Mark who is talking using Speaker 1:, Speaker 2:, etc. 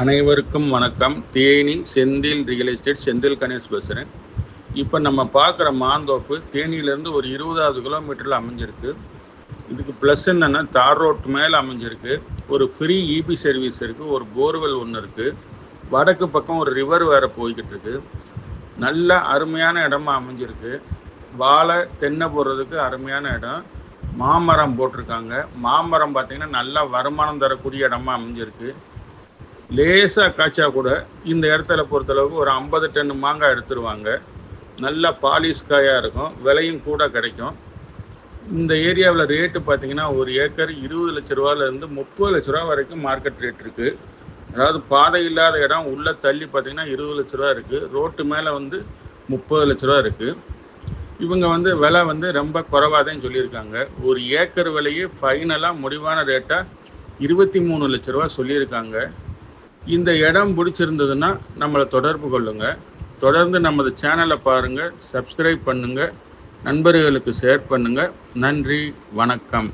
Speaker 1: அனைவருக்கும் வணக்கம். Theni Senthil real estate Senthil Ganesh பேசுகிறேன். இப்போ நம்ம பார்க்குற மாந்தோப்பு தேனியிலேருந்து ஒரு 20வது கிலோமீட்டரில் அமைஞ்சிருக்கு. இதுக்கு ப்ளஸ் என்னென்னா தார் ரோட் மேலே அமைஞ்சிருக்கு. ஒரு ஃப்ரீ இபி சர்வீஸ் இருக்குது. ஒரு போர்வெல் ஒன்று இருக்குது. வடக்கு பக்கம் ஒரு ரிவர் வேறு போய்கிட்டு இருக்கு. நல்ல அருமையான இடமா அமைஞ்சிருக்கு. வாழை தென்னை போடுறதுக்கு அருமையான இடம். மாமரம் போட்டிருக்காங்க. மாமரம் பார்த்திங்கன்னா நல்லா வருமானம் தரக்கூடிய இடமா அமைஞ்சிருக்கு. லேசாக காய்ச்சா கூட இந்த இடத்துல பொறுத்தளவுக்கு ஒரு 50 டன் மாங்காய் எடுத்துருவாங்க. நல்ல பாலிஷ் காயாக இருக்கும். விலையும் கூட கிடைக்கும். இந்த ஏரியாவில் ரேட்டு பார்த்திங்கன்னா ஒரு ஏக்கர் 20 லட்ச ரூபாலேருந்து 30 லட்ச ரூபா வரைக்கும் மார்க்கெட் ரேட் இருக்குது. அதாவது பாதை இல்லாத இடம் உள்ளே தள்ளி பார்த்திங்கன்னா 20 லட்ச ரூபா இருக்குது. ரோட்டு மேலே 30 லட்ச ரூபா இருக்குது. இவங்க விலை ரொம்ப குறைவாக தான் சொல்லியிருக்காங்க. ஒரு ஏக்கர் விலையே ஃபைனலாக முடிவான ரேட்டாக 23 லட்ச ரூபா சொல்லியிருக்காங்க. இந்த இடம் பிடிச்சிருந்ததுன்னா நம்மளை தொடர்பு கொள்ளுங்கள். தொடர்ந்து நமது சேனலை பாருங்கள், சப்ஸ்கிரைப் பண்ணுங்கள், நண்பர்களுக்கு ஷேர் பண்ணுங்கள். நன்றி, வணக்கம்.